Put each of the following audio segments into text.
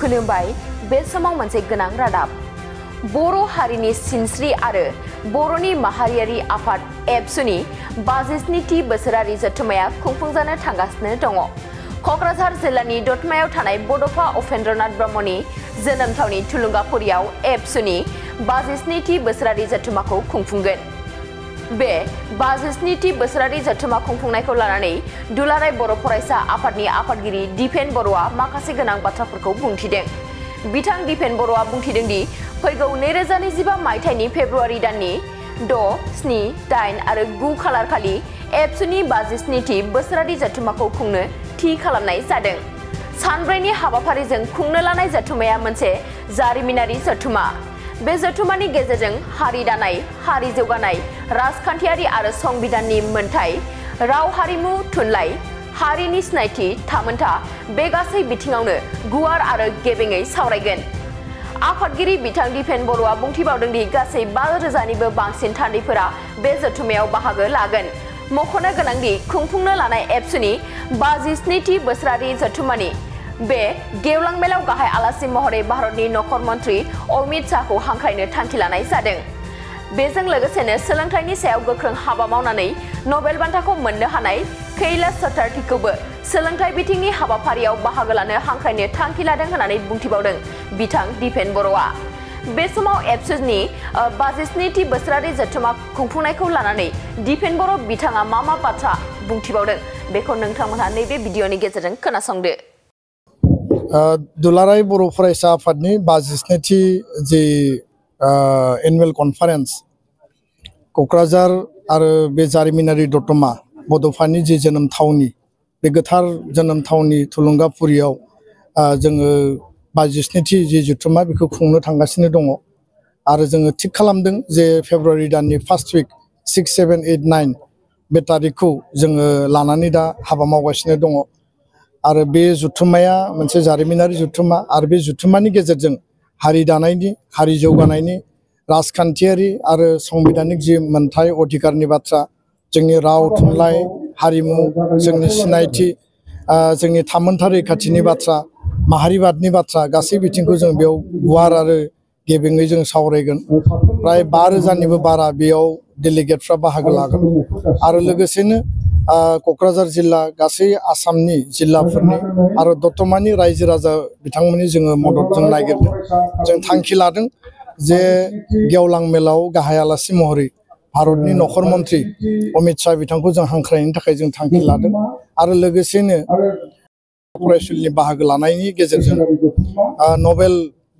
खुलुमबाय बे समाव मोनसे गोनां रादाब बर' हारिनि सिनस्रि आरो बर'नि माहारियारि आफाद एबसुनि 57थि बोसोरारि जथुम्माया खुंफुंजानो थांगासिनो दङ। क'क्राझार जिल्लानि दतमायाव थानाय बड'फा उपेन्द्रनाथ ब्रह्मनि जोनोम थावनि थुलुंगाफुरियाव एबसुनि 57थि बोसोरारि जथुम्माखौ खुंफुंगोन। बे 57थि बोसोरारि जथुम्मा खुंफुंनायखौ लानानै दुलाराय बर' फरायसा आफादनि आफादगिरि दिपेन बर'आ माखासे गोनां बाथ्राफोरखौ बुंथिदों। बिथां दिपेन बर'आ बुंथिदों दि फैगौ 2025 मायथाइनि फेब्रुवारि दाननि 6, 7, 8 आरो 9 खालार खालि एबसुनि 57थि बोसोरारि जथुम्माखौ खुंनो थि खालामनाय जादों। सानब्रैनि हाबाफारिजों खुंनो लानाय जथुम्माया मोनसे जारिमिनारि जथुम्मा। बे जथुम्मानि गेजेरजों हारि दानाय, हारि जौगानाय, राजखान्थियारि आरो संबिधाननि मोनथाय, राव हारिमु थुनलाइ, हारिनि सिनायथि, थामोनथा बे गासै बिथिङावनो गुवार आरो गेबेङै सावरायगोन। आफादगिरि बिथां दिपेन बर'आ बुंथिबावदों दि गासै 5,000निबो बांसिन थान्दैफोरा बे जथुम्मायाव बाहागो लागोन। मख'नो गोनां दि खुंफुंनो लानाय एबसुनि 57थि बोसोरारि जथुम्मानि बे गेवलां मेलाव गाहाय आलासि महरै भारतनि नखर मन्त्रि अमित शाहखौ हांख्रायनो थांखि लानाय जादों। बेजों लोगोसेनो सोलोंथाइनि सायाव गोख्रों हाबा मावनानै नबेल बान्थाखौ मोननो हानाय कैलाश सत्यार्थीखौबो सोलोंथाइ बिथिंनि हाबाफारियाव बाहागो लानो हांख्रायनो थांखि लादों होननानै बुंथिबावदों बिथां दिपेन बर'आ। बे समाव एबसुनि 57थि बोसोरारि जथुम्मा खुंफुंनायखौ लानानै दिपेन बर' बिथाङा मा बाथ्रा बुंथिबावदों बेखौ नोंथांमोनहा नैबे भिडिअनि गेजेरजों खोनासंदो। दुलाराय बर' फरायसा आफादनि 57थि जे एनुवेल कनफारेन्स क'क्राझार आरो बे जारिमिनारि दतमा बड'फानि जे जोनोम थावनि बे गोथार जोनोम थावनि थुलुंगाफुरियाव जोङो 57थि जे जथुम्मा बेखौ खुंनो थांगासिनो दङ आरो जोङो थिग खालामदों जे फेब्रुवारि दाननि फार्स्ट उइक 6, 7, 8, 9 बे तारिखखौ जोङो लानानै दा हाबा मावगासिनो दङ। आरो बे जुथुम्माया मोनसे जारिमिनारि जुथुम्मा आरो बे जुथुम्मानि गेजेरजों हारि दानायनि, हारि जौगानायनि, राजखान्थियारि आरो संबिधानिक जि मोनथाय अधिकारनि बाथ्रा, जोंनि राव थुनलाइ, हारिमु, जोंनि सिनायथि, जोंनि थामोनथा रैखाथिनि बाथ्रा, माहारिबादनि बाथ्रा गासै बिथिंखौ जों बेयाव गुवार आरो गेबेङै जों सावरायगोन। प्राय 5,000निबो बारा बेयाव डेलिगेटफ्रा बाहागो लागोन आरो लोगोसेनो क'क्राझार जिल्ला गासै आसामनि जिल्लाफोरनि आरो दतमानि रायजो राजा बिथांमोननि जोङो मदद जों नागिरदों। जों थांखि लादों जे गेवलां मेलाव गाहाय आलासि महरै भारतनि नखर मन्त्रि अमित शाह बिथांखौ जों हांख्रायनो थाखाय जों थांखि लादों आरो लोगोसेनो फरायसुलिनि बाहागो लानायनि गेजेरजों नबेल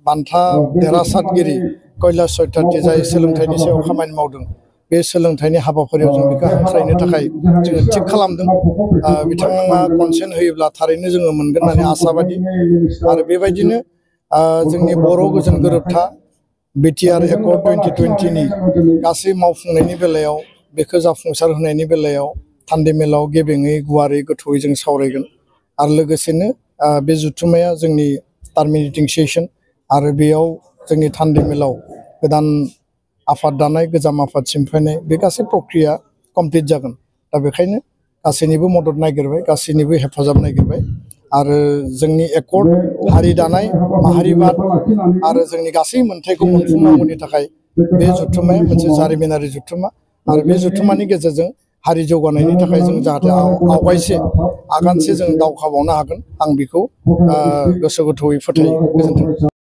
बान्था देरहासातगिरि कैलाश सत्यार्थी जाय सोलोंथाइनि सायाव खामानि मावदों बे सोलोंथाइनि हाबाफारियाव जों बेखौ हांख्रायनो थाखाय जोङो थिग खालामदों। बिथांमोना कनसेन्ट होयोब्ला थारैनो जोङो मोनगोन होननानै आसाबादि आरो बेबायदिनो जोंनि बर' गोजोन गोरोबथा बिटिआर एकर्ड 2020नि गासै मावफुंनायनि बेलायाव बेखौ जाफुंसार होनायनि बेलायाव थान्दै मेलाव गेबेङै गुवारै गोथौयै जों सावरायगोन आरो लोगोसेनो बे जुथुम्माया जोंनि टार्मिनेटिं सेसन आरो बेयाव जोंनि थान्दै मेलाव गोदान आफाद दानाय, गोजाम आफाद सिमफायनाय बे गासै प्रक्रिया कमप्लिट जागोन। दा बेखायनो गासैनिबो मदद नागिरबाय, गासैनिबो हेफाजाब नागिरबाय आरो जोंनि एकर्ड हारि दानाय, माहारिबाद आरो जोंनि गासै मोनथायखौ मोनफुंनांगौनि थाखाय बे जुथुम्माया मोनसे जारिमिनारि जुथुम्मा आरो बे जुथुम्मानि गेजेरजों हारि जौगानायनि थाखाय जों जाहाथे आवगायसे आगानसे जों दावखाबावनो हागोन आं बेखौ गोसो गोथौयै फोथायो। गोजोन्थों।